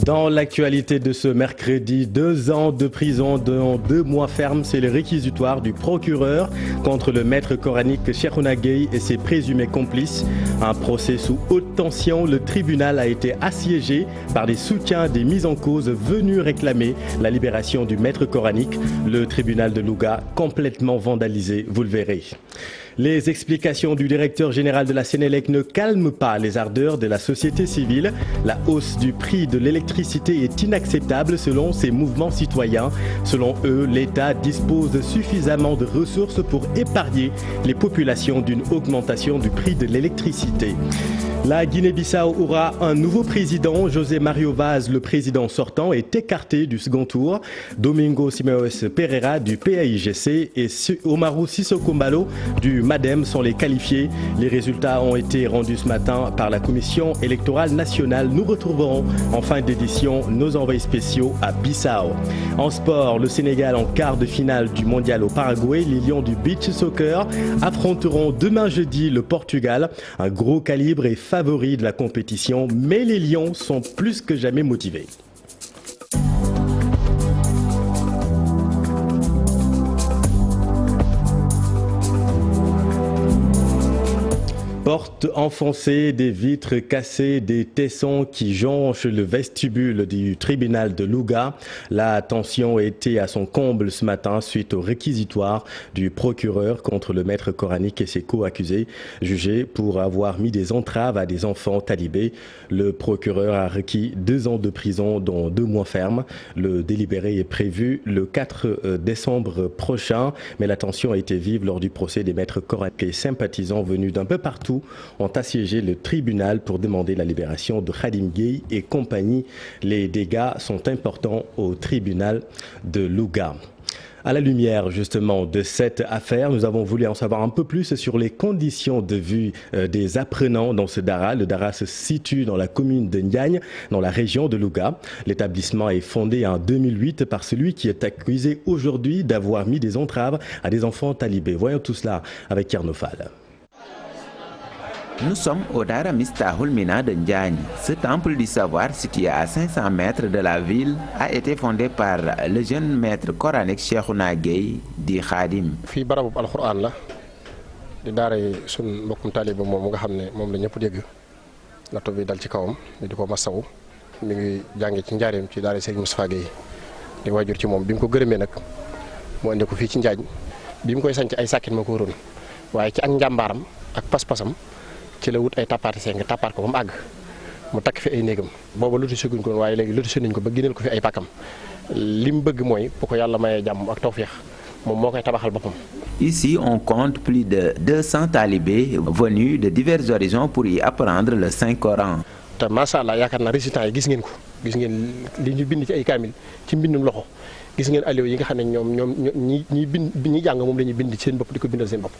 Dans l'actualité de ce mercredi, 2 ans de prison dont 2 mois fermes, c'est le réquisitoire du procureur contre le maître coranique Cheikhouna Gueye et ses présumés complices. Un procès sous haute tension, le tribunal a été assiégé par des soutiens des mises en cause venus réclamer la libération du maître coranique. Le tribunal de Louga complètement vandalisé, vous le verrez. Les explications du directeur général de la Sénélec ne calment pas les ardeurs de la société civile. La hausse du prix de l'électricité est inacceptable selon ces mouvements citoyens. Selon eux, l'État dispose suffisamment de ressources pour épargner les populations d'une augmentation du prix de l'électricité. La Guinée-Bissau aura un nouveau président. José Mario Vaz, le président sortant, est écarté du second tour. Domingo Simeos Pereira du PAIGC et Omarou Sissoko Mbalo du MADEM sont les qualifiés. Les résultats ont été rendus ce matin par la Commission électorale nationale. Nous retrouverons en fin d'édition nos envoyés spéciaux à Bissau. En sport, le Sénégal en quart de finale du mondial au Paraguay. Les Lions du beach soccer affronteront demain jeudi le Portugal. Un gros calibre et favori de la compétition, mais les Lions sont plus que jamais motivés. Portes enfoncées, des vitres cassées, des tessons qui jonchent le vestibule du tribunal de Louga. La tension était à son comble ce matin suite au réquisitoire du procureur contre le maître coranique et ses co-accusés, jugés pour avoir mis des entraves à des enfants talibés. Le procureur a requis 2 ans de prison, dont 2 mois fermes. Le délibéré est prévu le 4 décembre prochain, mais la tension a été vive lors du procès des maîtres coraniques et sympathisants venus d'un peu partout ont assiégé le tribunal pour demander la libération de Khadim Gueye et compagnie. Les dégâts sont importants au tribunal de Louga. À la lumière justement de cette affaire, nous avons voulu en savoir un peu plus sur les conditions de vie des apprenants dans ce Dara. Le Dara se situe dans la commune de Ndiagne, dans la région de Louga. L'établissement est fondé en 2008 par celui qui est accusé aujourd'hui d'avoir mis des entraves à des enfants talibés. Voyons tout cela avec Thierno Fall. Nous sommes au Dara Mistahul Mina de Ndiagne. Ce temple du savoir situé à 500 mètres de la ville a été fondé par le jeune maître coranique Cheikhouna Gueye di Khadim. Fii barabu alquran la di daara sun mbokkum taalibe moom nga xam ne moom la ñëpp dégg nattu bi dal ci kawam di ko masawu mi ngi jànge ci njaareem ci daara Serigne Moustapha Gueye di waajur ci moom bi mu ko gërëmee nag mu indi ko fii ci Ndiagne bi mu koy sanc ay sàkkin ma ko waroon waaye ci ak njàmbaaram ak pas-pasam ci la wut ay tappaati seng tappaat ko ba mu àgg mu takk fi ay néegam booba lotissé guñ ko waaye léegi lotissé nañ ko ba génneel ko fi ay pàkkam li mu bëgg mooy bu ko yàlla mayee jàmm ak tawféex moom moo koy tabaxal boppam. Ici, on compte plus de 200 talibés venus de divers horizons pour y apprendre le Saint-Coran. te macha allah yaakaar naa résultats yi gis ngeen ko gis ngeen li ñu bind ci ay kaamil ci mbindum loxo gis ngeen aliou yi nga xam ne ñoom ñi bind ñi jàng moom la ñuy bind ci seen bopp di ko bindal seen bopp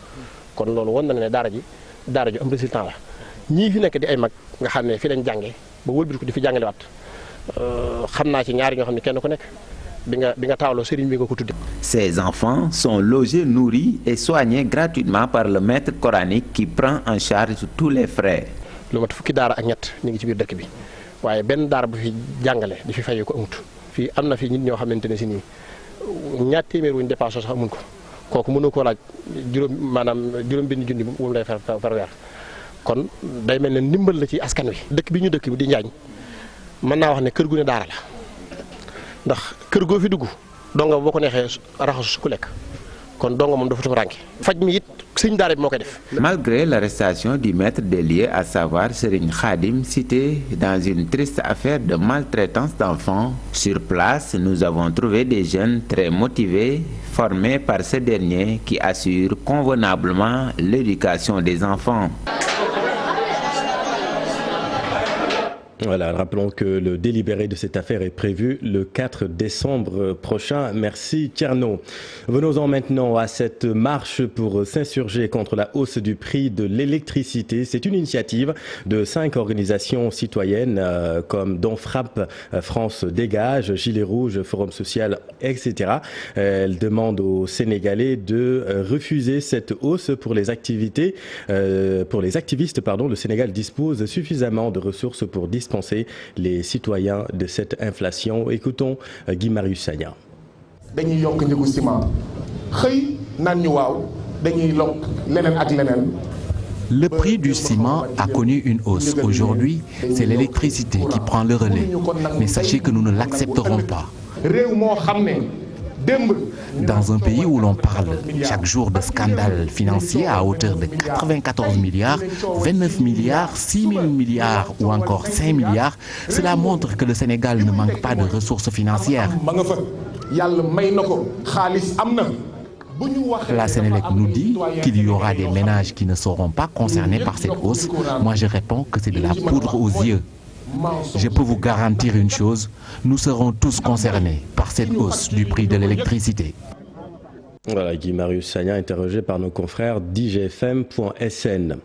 kon loolu wan na ne daara ju am résultat la ñii fi nekk di ay mag nga xam ne fi lañ jànge ba wëlbati ko di fi jàngalewaat xam naa ci ñaari ñoo xam ne kenn ku nekk bi nga taawloo sëriñ bi nga ko tudde. Ces enfants sont logés, nourris et soignés gratuitement par le maître coranique qui prend en charge tous les frais. lu mat fukki daara ak ñett ñu ngi ci biir dëkk bi waaye benn daara bu fi jàngale di fi fayee ko amut fii am na fi nit ñoo xamante ne si nii ñaar téeméer wuñ dépassé sax amuñ ko kooku mënoo koo laaj juróom benn junni bu mu lay far weer kon day mel ne ndimbal la ci askan wi. dëkk bi ñu dëkk bi di Njaañ mën naa wax ne kër gu ne daara la ndax kër goo fi dugg donga boo ko neexee raxasu ku lekk kon donga moom dafa tumuranke faj mi it sëñ daara bi moo koy def. Malgré l'arrestation du maître des lieux, à savoir Serigne Khadim, cité dans une triste affaire de maltraitance d'enfants, sur place, nous avons trouvé des jeunes très motivés, formés par ce dernier qui assure convenablement l'éducation des enfants. Voilà, rappelons que le délibéré de cette affaire est prévu le 4 décembre prochain. Merci Thierno. Venons-en maintenant à cette marche pour s'insurger contre la hausse du prix de l'électricité. C'est une initiative de 5 organisations citoyennes comme dont Frappe, France Dégage, Gilets Rouges, Forum Social, etc. Elles demandent aux Sénégalais de refuser cette hausse pour les activistes. Le Sénégal dispose suffisamment de ressources pour dispenser dispenser les citoyens de cette inflation. Écoutons Guy Marius Sagna. Le prix du ciment a connu une hausse. Aujourd'hui, c'est l'électricité qui prend le relais. Mais sachez que nous ne l'accepterons pas. Dans un pays où l'on parle chaque jour de scandales financiers à hauteur de 94 milliards, 29 milliards, 6 000 milliards ou encore 5 milliards, cela montre que le Sénégal ne manque pas de ressources financières. La Sénélec nous dit qu'il y aura des ménages qui ne seront pas concernés par cette hausse. Moi, je réponds que c'est de la poudre aux yeux. Je peux vous garantir une chose, nous serons tous concernés par cette hausse du prix de l'électricité. Voilà, Guy Marius Sagna, interrogé par nos confrères d'IGFM.sn.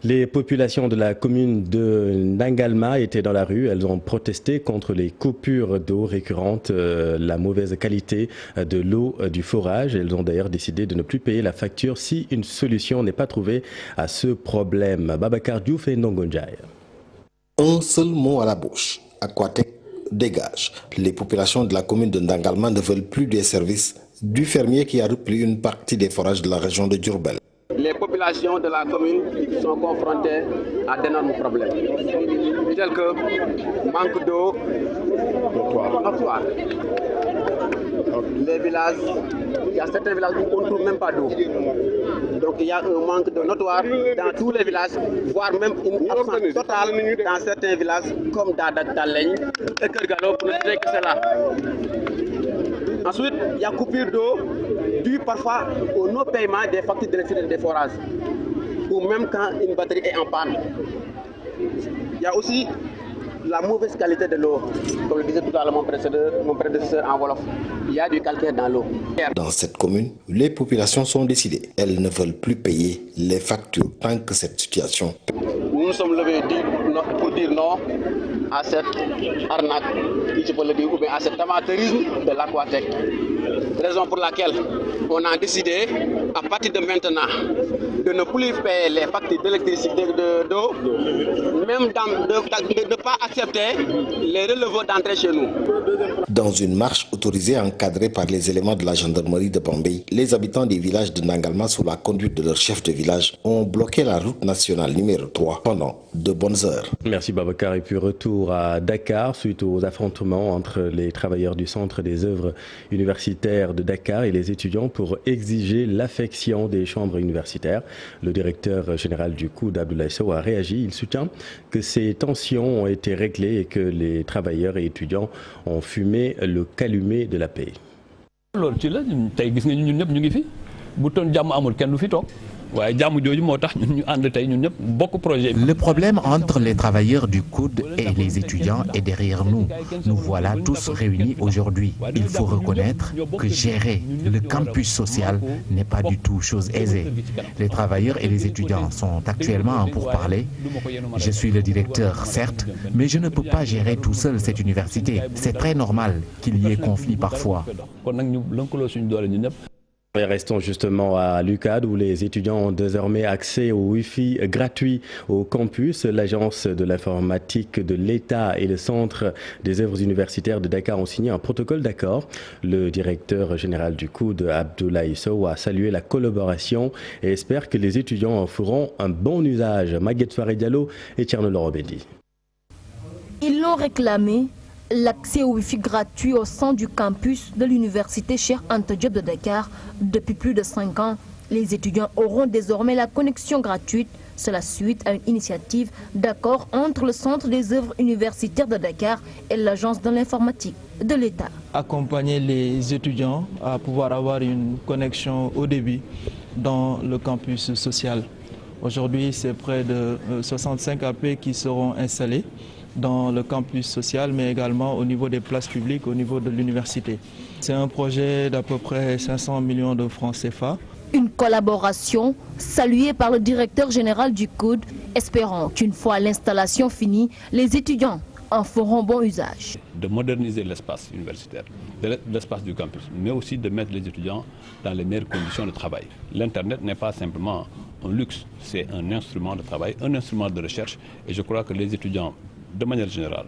Les populations de la commune de Ndangalma étaient dans la rue. Elles ont protesté contre les coupures d'eau récurrentes, la mauvaise qualité de l'eau du forage. Elles ont d'ailleurs décidé de ne plus payer la facture si une solution n'est pas trouvée à ce problème. Babacar Diouf et Ndongonjaï. Un seul mot à la bouche, Aquatec dégage. Les populations de la commune de Ndangalma ne veulent plus des services du fermier qui a repris une partie des forages de la région de Diourbel. Les populations de la commune sont confrontées à d'énormes problèmes, tels que manque d'eau notoire. Les villages, il y a certains villages où on ne trouve même pas d'eau. Donc il y a un manque de notoire dans tous les villages, voire même une absence totale dans certains villages comme Dadak Taleng et Kergalo pour ne dire que c'est là. Ensuite, il y a coupure d'eau due parfois au non-paiement des factures d'électricité des forages ou même quand une batterie est en panne. Il y a aussi la mauvaise qualité de l'eau. Comme le disait tout à l'heure mon prédécesseur en Wolof, il y a du calcaire dans l'eau. Dans cette commune, les populations sont décidées. Elles ne veulent plus payer les factures tant que cette situation. Nous nous sommes levés pour dire non à cette arnaque, si je peux le dire, ou bien à cet amateurisme de l'Aquatec. Raison pour laquelle on a décidé, à partir de maintenant, de ne plus payer les factures d'électricité d'eau, même de ne pas accepter les releveurs d'entrée chez nous. Dans une marche autorisée encadrée par les éléments de la gendarmerie de Bambey, les habitants des villages de Ndangalma, sous la conduite de leur chef de village, ont bloqué la route nationale numéro 3 pendant de bonnes heures. Merci Babacar. Et puis retour à Dakar suite aux affrontements entre les travailleurs du centre des œuvres universitaires de Dakar et les étudiants pour exiger l'affection des chambres universitaires. Le directeur général du COUD, Abdoulaye Sow, a réagi. Il soutient que ces tensions ont été réglées et que les travailleurs et étudiants ont fumé le calumet de la paix. Le problème entre les travailleurs du COUD et les étudiants est derrière nous. Nous voilà tous réunis aujourd'hui. Il faut reconnaître que gérer le campus social n'est pas du tout chose aisée. Les travailleurs et les étudiants sont actuellement en pourparlers. Je suis le directeur, certes, mais je ne peux pas gérer tout seul cette université. C'est très normal qu'il y ait conflit parfois. Et restons justement à l'UCAD où les étudiants ont désormais accès au Wi-Fi gratuit au campus. L'Agence de l'informatique de l'État et le Centre des œuvres universitaires de Dakar ont signé un protocole d'accord. Le directeur général du COUD, Abdoulaye Sow, a salué la collaboration et espère que les étudiants en feront un bon usage. Maguette Soare Diallo et Tierno Lorobendi. Ils l'ont réclamé. L'accès au Wi-Fi gratuit au sein du campus de l'université Cheikh Anta Diop de Dakar depuis plus de 5 ans. Les étudiants auront désormais la connexion gratuite. C'est la suite à une initiative d'accord entre le Centre des œuvres universitaires de Dakar et l'Agence de l'informatique de l'État. Accompagner les étudiants à pouvoir avoir une connexion au débit dans le campus social. Aujourd'hui, c'est près de 65 AP qui seront installés dans le campus social, mais également au niveau des places publiques, au niveau de l'université. C'est un projet d'à peu près 500 millions de francs CFA. Une collaboration saluée par le directeur général du COUD, espérant qu'une fois l'installation finie, les étudiants en feront bon usage. De moderniser l'espace universitaire, l'espace du campus, mais aussi de mettre les étudiants dans les meilleures conditions de travail. L'Internet n'est pas simplement un luxe, c'est un instrument de travail, un instrument de recherche, et je crois que les étudiants de manière générale,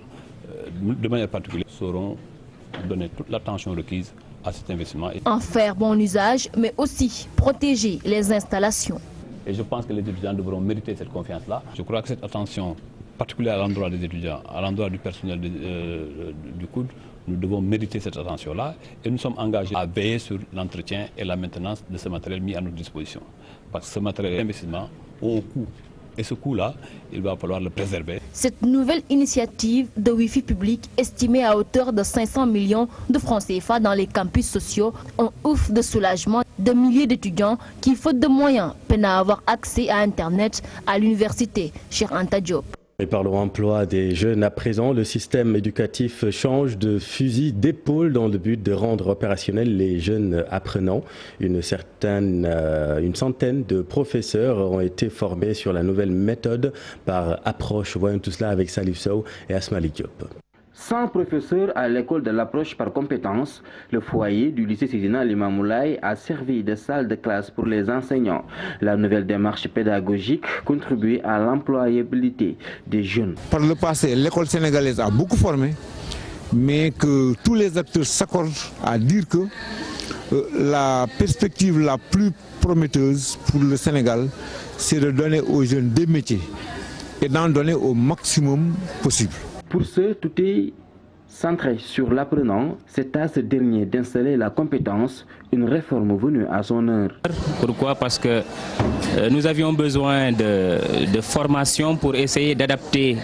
de manière particulière, sauront donner toute l'attention requise à cet investissement. En faire bon usage, mais aussi protéger les installations. Et je pense que les étudiants devront mériter cette confiance-là. Je crois que cette attention particulière à l'endroit des étudiants, à l'endroit du personnel du COUD, nous devons mériter cette attention-là et nous sommes engagés à veiller sur l'entretien et la maintenance de ce matériel mis à notre disposition. Parce que ce matériel d'investissement a un coût. Et ce coût-là, il va falloir le préserver. Cette nouvelle initiative de Wi-Fi public, estimée à hauteur de 500 millions de francs CFA dans les campus sociaux, un ouf de soulagement de milliers d'étudiants qui, faute de moyens, peinent à avoir accès à Internet à l'université Cheikh Anta Diop. Et par l'emploi des jeunes à présent, le système éducatif change de fusil d'épaule dans le but de rendre opérationnels les jeunes apprenants. Une centaine de professeurs ont été formés sur la nouvelle méthode par approche. Voyons tout cela avec Salif Sow et Asmali Diop. 100 professeurs à l'école de l'approche par compétences, le foyer du lycée Seydina Limamou Laye a servi de salle de classe pour les enseignants. La nouvelle démarche pédagogique contribue à l'employabilité des jeunes. Par le passé, l'école sénégalaise a beaucoup formé, mais que tous les acteurs s'accordent à dire que la perspective la plus prometteuse pour le Sénégal, c'est de donner aux jeunes des métiers et d'en donner au maximum possible. Pour ce, tout est centré sur l'apprenant. C'est à ce dernier d'installer la compétence, une réforme venue à son heure. Pourquoi? Parce que nous avions besoin de formation pour essayer d'adapter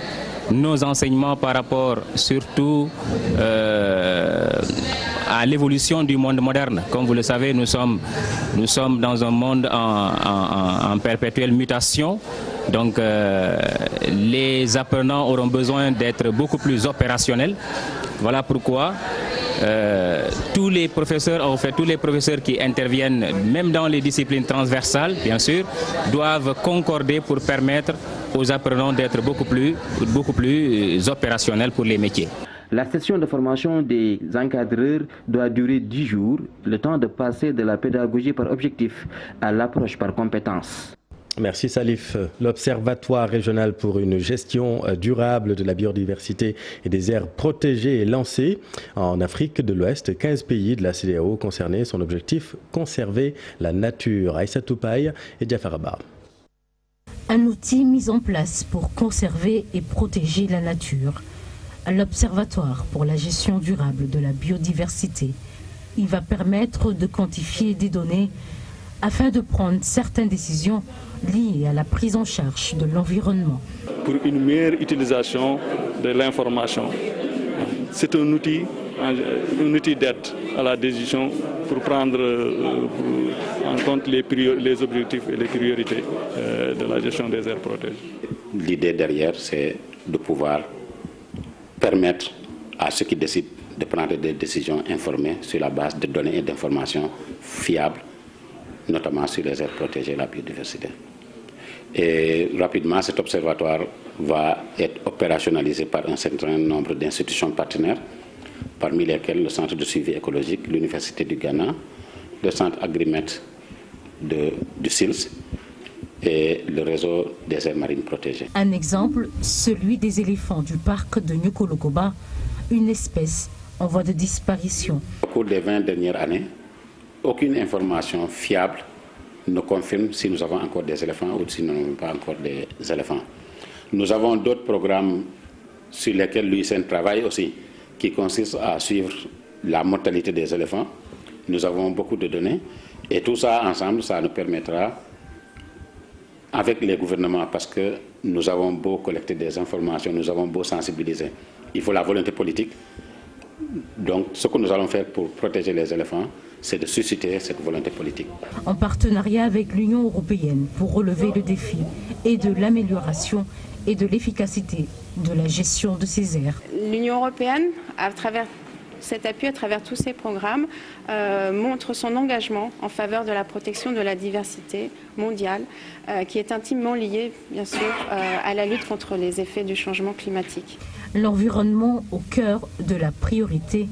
nos enseignements par rapport surtout à l'évolution du monde moderne. Comme vous le savez, nous sommes dans un monde en perpétuelle mutation. Donc les apprenants auront besoin d'être beaucoup plus opérationnels. Voilà pourquoi tous les professeurs qui interviennent, même dans les disciplines transversales, bien sûr, doivent concorder pour permettre aux apprenants d'être beaucoup plus opérationnels pour les métiers. La session de formation des encadreurs doit durer 10 jours, le temps de passer de la pédagogie par objectif à l'approche par compétence. Merci Salif. L'Observatoire régional pour une gestion durable de la biodiversité et des aires protégées est lancé. En Afrique de l'Ouest, 15 pays de la CEDEAO concernés. Son objectif, conserver la nature. Aïssa Toupaï et Diafar Abba. Un outil mis en place pour conserver et protéger la nature. L'Observatoire pour la gestion durable de la biodiversité. Il va permettre de quantifier des données afin de prendre certaines décisions liées à la prise en charge de l'environnement. Pour une meilleure utilisation de l'information, c'est un outil d'aide à la décision pour prendre en compte les objectifs et les priorités de la gestion des aires protégées. L'idée derrière, c'est de pouvoir permettre à ceux qui décident de prendre des décisions informées sur la base de données et d'informations fiables, notamment sur les aires protégées et la biodiversité. Et rapidement, cet observatoire va être opérationnalisé par un certain nombre d'institutions partenaires, parmi lesquelles le Centre de suivi écologique, l'Université du Ghana, le Centre Agrimet du SILS et le réseau des aires marines protégées. Un exemple, celui des éléphants du parc de Nyokolokoba, une espèce en voie de disparition. Au cours des 20 dernières années, aucune information fiable ne confirme si nous avons encore des éléphants ou si nous n'avons pas encore des éléphants. Nous avons d'autres programmes sur lesquels l'UICN travaille aussi, qui consistent à suivre la mortalité des éléphants. Nous avons beaucoup de données et tout ça ensemble, ça nous permettra, avec les gouvernements, parce que nous avons beau collecter des informations, nous avons beau sensibiliser, il faut la volonté politique. Donc ce que nous allons faire pour protéger les éléphants, c'est de susciter cette volonté politique. En partenariat avec l'Union européenne pour relever le défi et de l'amélioration et de l'efficacité de la gestion de ces aires. L'Union européenne, à travers cet appui, à travers tous ces programmes, montre son engagement en faveur de la protection de la diversité mondiale, qui est intimement liée, bien sûr, à la lutte contre les effets du changement climatique. L'environnement au cœur de la priorité.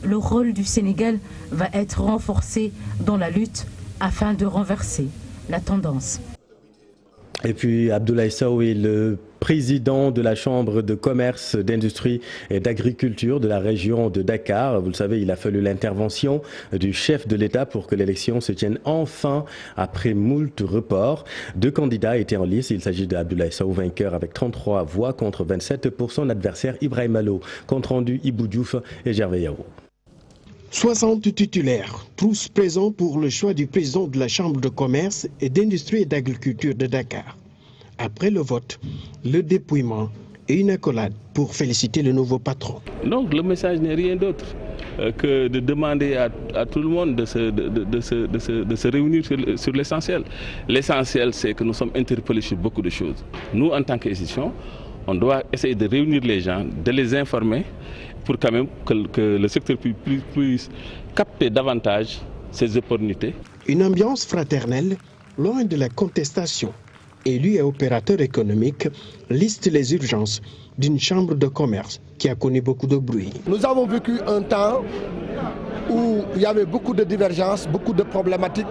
Le rôle du Sénégal va être renforcé dans la lutte afin de renverser la tendance. Et puis Abdoulaye Sow est le président de la Chambre de commerce, d'industrie et d'agriculture de la région de Dakar. Vous le savez, il a fallu l'intervention du chef de l'État pour que l'élection se tienne enfin après moult reports. 2 candidats étaient en lice. Il s'agit d'Abdoulaye Sow, vainqueur avec 33 voix contre 27 pour son adversaire Ibrahim Malo. Compte rendu Ibou Diouf et Gervais Yao. 60 titulaires, tous présents pour le choix du président de la Chambre de commerce et d'industrie et d'agriculture de Dakar. Après le vote, le dépouillement et une accolade pour féliciter le nouveau patron. Donc le message n'est rien d'autre que de demander à tout le monde de se réunir sur l'essentiel. L'essentiel, c'est que nous sommes interpellés sur beaucoup de choses. Nous, en tant qu'institution, on doit essayer de réunir les gens, de les informer pour quand même que le secteur puisse capter davantage ces opportunités. Une ambiance fraternelle, loin de la contestation. Élus et opérateurs économiques listent les urgences d'une chambre de commerce qui a connu beaucoup de bruit. Nous avons vécu un temps où il y avait beaucoup de divergences, beaucoup de problématiques,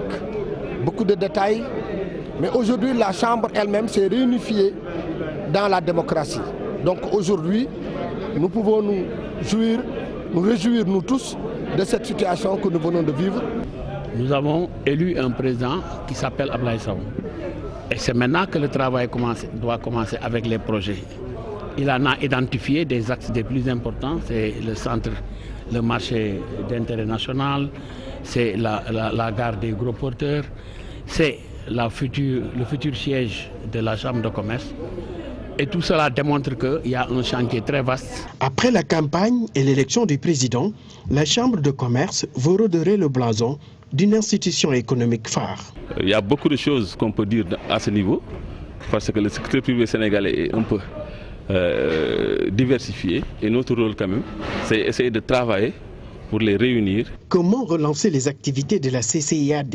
beaucoup de détails. Mais aujourd'hui, la chambre elle-même s'est réunifiée dans la démocratie. Donc aujourd'hui, nous pouvons nous réjouir nous tous de cette situation que nous venons de vivre. Nous avons élu un président qui s'appelle Abdoulaye Sow. Et c'est maintenant que le travail doit commencer avec les projets. Il en a identifié des axes les plus importants, c'est le centre, le marché d'intérêt national, c'est la gare des gros porteurs, c'est le futur siège de la Chambre de commerce. Et tout cela démontre qu'il y a un chantier très vaste. Après la campagne et l'élection du président, la Chambre de commerce veut redorer le blason d'une institution économique phare. Il y a beaucoup de choses qu'on peut dire à ce niveau, parce que le secteur privé sénégalais est un peu diversifié. Et notre rôle quand même, c'est essayer de travailler pour les réunir. Comment relancer les activités de la CCIAD?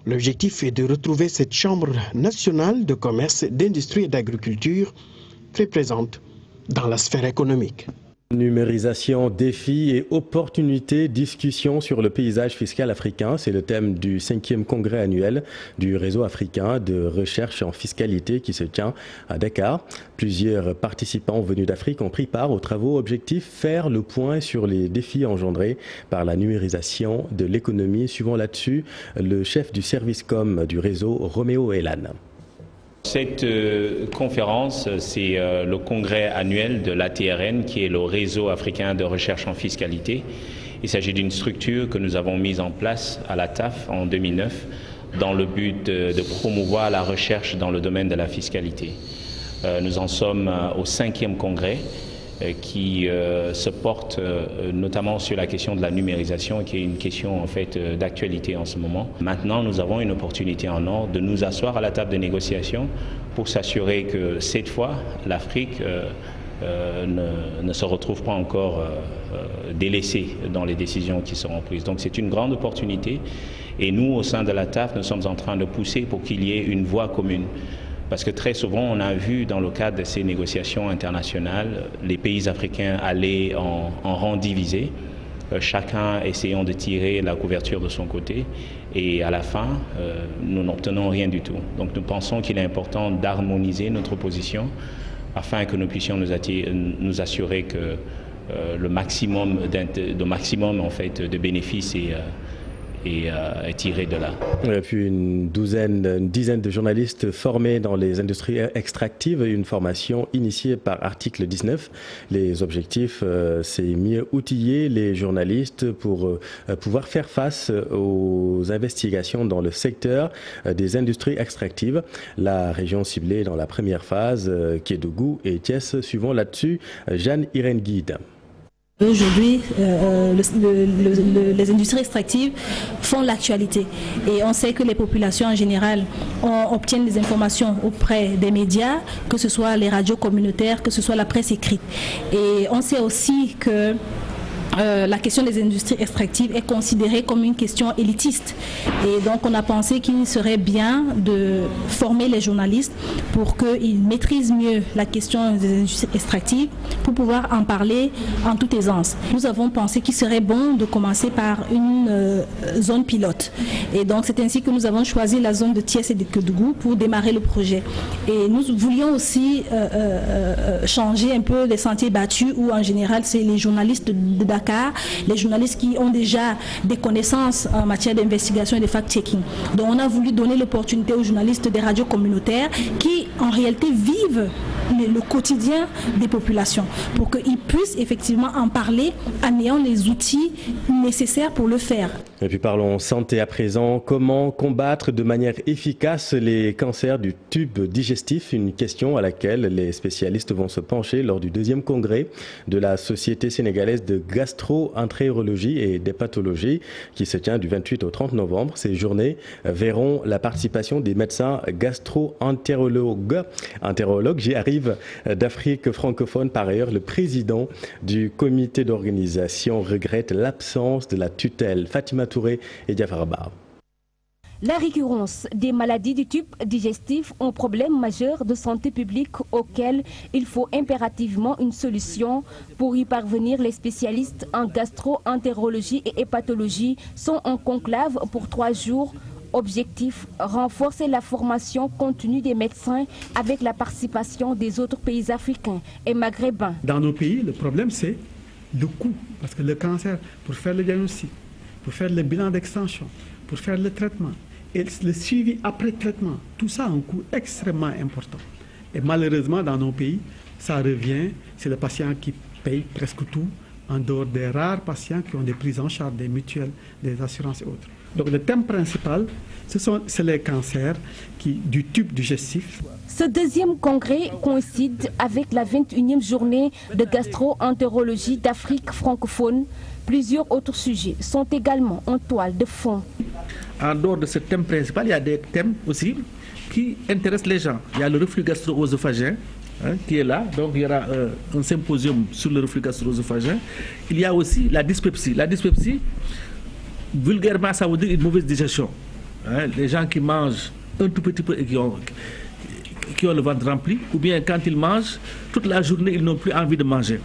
L'objectif est de retrouver cette Chambre nationale de commerce, d'industrie et d'agriculture très présente dans la sphère économique. Numérisation, défis et opportunités, discussion sur le paysage fiscal africain. C'est le thème du 5e congrès annuel du réseau africain de recherche en fiscalité qui se tient à Dakar. Plusieurs participants venus d'Afrique ont pris part aux travaux. Objectif, faire le point sur les défis engendrés par la numérisation de l'économie. Suivant là-dessus, le chef du service com du réseau, Roméo Elan. Cette conférence, c'est le congrès annuel de l'ATRN, qui est le réseau africain de recherche en fiscalité. Il s'agit d'une structure que nous avons mise en place à la TAF en 2009 dans le but de promouvoir la recherche dans le domaine de la fiscalité. Nous en sommes au 5e congrès qui se porte notamment sur la question de la numérisation, qui est une question en fait d'actualité en ce moment. Maintenant, nous avons une opportunité en or de nous asseoir à la table de négociation pour s'assurer que cette fois, l'Afrique ne se retrouve pas encore délaissée dans les décisions qui seront prises. Donc c'est une grande opportunité et nous, au sein de la TAF, nous sommes en train de pousser pour qu'il y ait une voie commune. Parce que très souvent, on a vu dans le cadre de ces négociations internationales, les pays africains aller en rang divisé, chacun essayant de tirer la couverture de son côté, et à la fin, nous n'obtenons rien du tout. Donc nous pensons qu'il est important d'harmoniser notre position afin que nous puissions nous assurer que le maximum en fait, de bénéfices est tiré de là. Et puis une dizaine de journalistes formés dans les industries extractives, une formation initiée par article 19. Les objectifs, c'est mieux outiller les journalistes pour pouvoir faire face aux investigations dans le secteur des industries extractives. La région ciblée dans la première phase, Kédougou et Thiès, suivant là-dessus, Jeanne-Irène Guide. Aujourd'hui, les industries extractives font l'actualité et on sait que les populations en général obtiennent des informations auprès des médias, que ce soit les radios communautaires, que ce soit la presse écrite. Et on sait aussi que la question des industries extractives est considérée comme une question élitiste. Et donc on a pensé qu'il serait bien de former les journalistes pour qu'ils maîtrisent mieux la question des industries extractives pour pouvoir en parler en toute aisance. Nous avons pensé qu'il serait bon de commencer par une zone pilote. Et donc c'est ainsi que nous avons choisi la zone de Thiès et de Kédougou pour démarrer le projet. Et nous voulions aussi changer un peu les sentiers battus où en général c'est les journalistes de Dakar, les journalistes qui ont déjà des connaissances en matière d'investigation et de fact-checking. Donc on a voulu donner l'opportunité aux journalistes des radios communautaires qui en réalité vivent le quotidien des populations pour qu'ils puissent effectivement en parler en ayant les outils nécessaires pour le faire. Et puis parlons santé à présent. Comment combattre de manière efficace les cancers du tube digestif? Une question à laquelle les spécialistes vont se pencher lors du 2e congrès de la Société sénégalaise de gastro-entérologie et d'hépatologie qui se tient du 28 au 30 novembre. Ces journées verront la participation des médecins gastro-entérologues. J'y arrive, d'Afrique francophone. Par ailleurs, le président du comité d'organisation regrette l'absence de la tutelle. Fatima Touré et Diafar Bar. La récurrence des maladies du tube digestif est un problème majeur de santé publique auquel il faut impérativement une solution. Pour y parvenir, les spécialistes en gastro-entérologie et hépatologie sont en conclave pour 3 jours. Objectif, renforcer la formation continue des médecins avec la participation des autres pays africains et maghrébins. Dans nos pays, le problème c'est le coût. Parce que le cancer, pour faire le diagnostic, pour faire le bilan d'extension, pour faire le traitement et le suivi après traitement, tout ça a un coût extrêmement important. Et malheureusement, dans nos pays, ça revient, c'est le patient qui paye presque tout, en dehors des rares patients qui ont des prises en charge, des mutuelles, des assurances et autres. Donc le thème principal, c'est les cancers du tube digestif. Ce 2e congrès coïncide avec la 21e journée de gastro-entérologie d'Afrique francophone. Plusieurs autres sujets sont également en toile de fond. En dehors de ce thème principal, il y a des thèmes aussi qui intéressent les gens. Il y a le reflux gastro-œsophagien qui est là, donc il y aura un symposium sur le reflux gastro-œsophagien. Il y a aussi la dyspepsie. La dyspepsie, vulgairement, ça veut dire une mauvaise digestion. Les gens qui mangent un tout petit peu et qui ont le ventre rempli, ou bien quand ils mangent, toute la journée, ils n'ont plus envie de manger.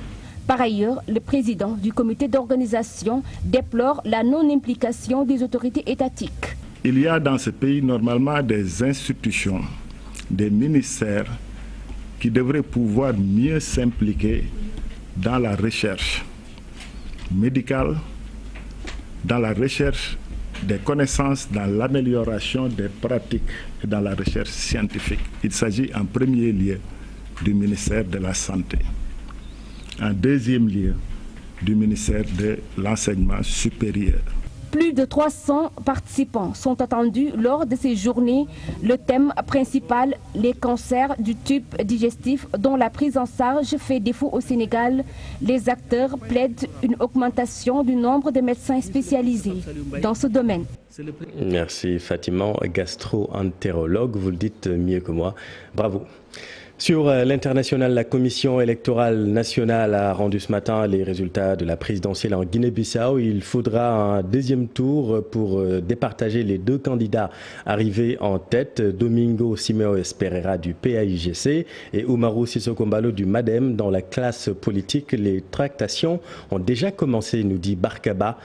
Par ailleurs, le président du comité d'organisation déplore la non-implication des autorités étatiques. Il y a dans ce pays normalement des institutions, des ministères qui devraient pouvoir mieux s'impliquer dans la recherche médicale, dans la recherche des connaissances, dans l'amélioration des pratiques et dans la recherche scientifique. Il s'agit en premier lieu du ministère de la Santé. En deuxième lieu, du ministère de l'Enseignement supérieur. Plus de 300 participants sont attendus lors de ces journées. Le thème principal, les cancers du tube digestif dont la prise en charge fait défaut au Sénégal. Les acteurs plaident une augmentation du nombre de médecins spécialisés dans ce domaine. Merci Fatima, gastro-entérologue, vous le dites mieux que moi. Bravo. Sur l'international, la Commission électorale nationale a rendu ce matin les résultats de la présidentielle en Guinée-Bissau. Il faudra un 2e tour pour départager les 2 candidats arrivés en tête, Domingo Simeoes Pereira du PAIGC et Umaru Sissoko Embalo du MADEM. Dans la classe politique, les tractations ont déjà commencé, nous dit Barkaba,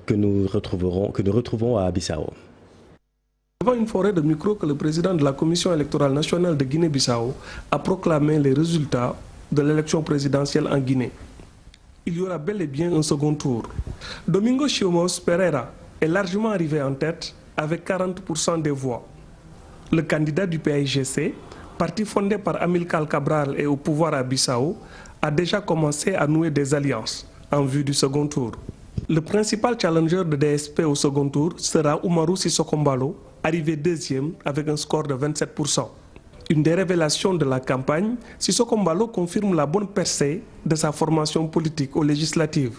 que nous retrouvons à Bissau. Devant une forêt de micros que le président de la Commission électorale nationale de Guinée-Bissau a proclamé les résultats de l'élection présidentielle en Guinée. Il y aura bel et bien un second tour. Domingo Simeoes Pereira est largement arrivé en tête avec 40% des voix. Le candidat du PAIGC, parti fondé par Amilcar Cabral et au pouvoir à Bissau, a déjà commencé à nouer des alliances en vue du second tour. Le principal challenger de DSP au second tour sera Umaru Sissoko Embalo, arrivé 2e avec un score de 27%. Une des révélations de la campagne, Sissoko Embalo confirme la bonne percée de sa formation politique aux législatives.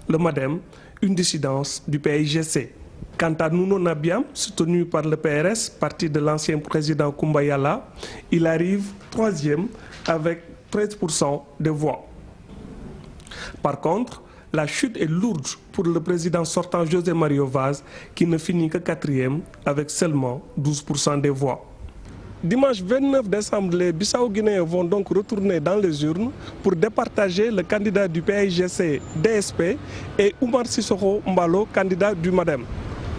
Le MADEM, une dissidence du PAIGC. Quant à Nuno Nabiam, soutenu par le PRS, parti de l'ancien président Kumbayala, il arrive 3e avec 13% des voix. Par contre, la chute est lourde pour le président sortant José Mario Vaz, qui ne finit que 4e avec seulement 12% des voix. Dimanche 29 décembre, les Bissau-Guinéens vont donc retourner dans les urnes pour départager le candidat du PAIGC DSP et Oumar Sissoko Mbalo, candidat du MADEM.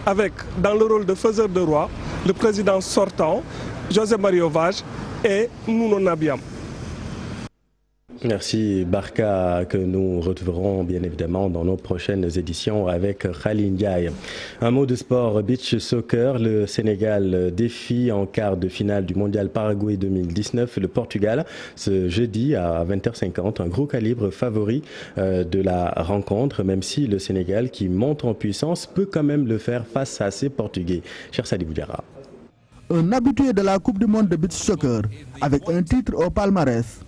Avec, dans le rôle de faiseur de roi, le président sortant, José Mario Vaz et Nuno Nabiam. Merci Barka, que nous retrouverons bien évidemment dans nos prochaines éditions avec Khalil Ndiaye. Un mot de sport, beach soccer. Le Sénégal défie en quart de finale du mondial Paraguay 2019 le Portugal ce jeudi à 20h50. Un gros calibre favori de la rencontre, même si le Sénégal qui monte en puissance peut quand même le faire face à ses Portugais. Cher Sadibou Diarra. Un habitué de la Coupe du monde de beach soccer avec un titre au palmarès.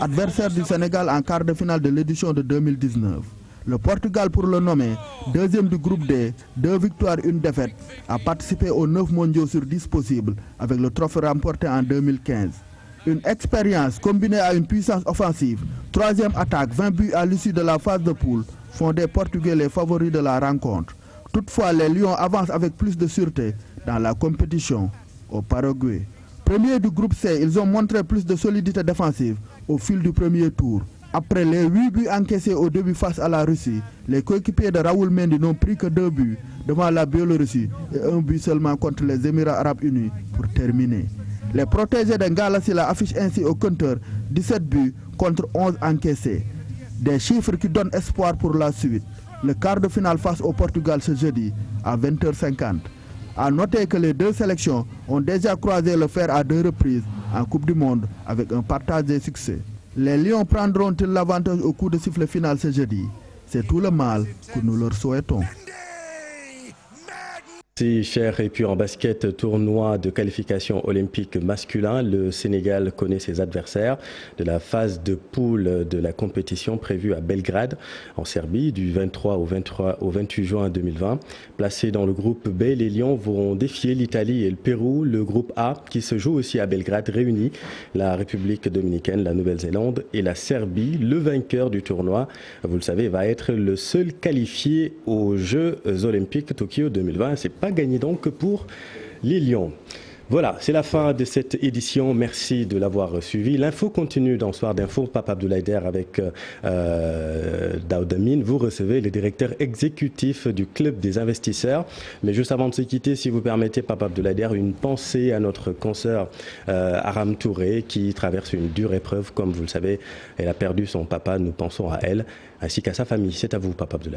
Adversaire du Sénégal en quart de finale de l'édition de 2019. Le Portugal, pour le nommer, deuxième du groupe D, 2 victoires, 1 défaite, a participé aux 9 mondiaux sur 10 possibles avec le trophée remporté en 2015. Une expérience combinée à une puissance offensive, 3e attaque, 20 buts à l'issue de la phase de poule, font des Portugais les favoris de la rencontre. Toutefois, les Lions avancent avec plus de sûreté dans la compétition au Paraguay. Premier du groupe C, ils ont montré plus de solidité défensive au fil du premier tour. Après les 8 buts encaissés au début face à la Russie, les coéquipiers de Raoul Mendy n'ont pris que 2 buts devant la Biélorussie et 1 but seulement contre les Émirats Arabes Unis pour terminer. Les protégés de Ngala Sylla affichent ainsi au compteur 17 buts contre 11 encaissés. Des chiffres qui donnent espoir pour la suite. Le quart de finale face au Portugal ce jeudi à 20h50. À noter que les 2 sélections ont déjà croisé le fer à 2 reprises en Coupe du Monde avec un partage des succès. Les Lions prendront-ils l'avantage au coup de sifflet final ce jeudi? C'est tout le mal que nous leur souhaitons. Si cher, et puis en basket, tournoi de qualification olympique masculin, le Sénégal connaît ses adversaires de la phase de poule de la compétition prévue à Belgrade, en Serbie, du 23 au 28 juin 2020. Placés dans le groupe B, les Lions vont défier l'Italie et le Pérou. Le groupe A, qui se joue aussi à Belgrade, réunit la République dominicaine, la Nouvelle-Zélande et la Serbie. Le vainqueur du tournoi, vous le savez, va être le seul qualifié aux Jeux olympiques Tokyo 2020. C'est pas gagné donc pour les Lions. Voilà, c'est la fin de cette édition. Merci de l'avoir suivi. L'info continue dans Soir d'Info. Pape Abdoulaye Der avec Daoud Amin. Vous recevez le directeur exécutif du Club des investisseurs. Mais juste avant de se quitter, si vous permettez, Pape Abdoulaye Der, une pensée à notre consoeur Aram Touré qui traverse une dure épreuve. Comme vous le savez, elle a perdu son papa. Nous pensons à elle ainsi qu'à sa famille. C'est à vous, Pape Abdoulaye.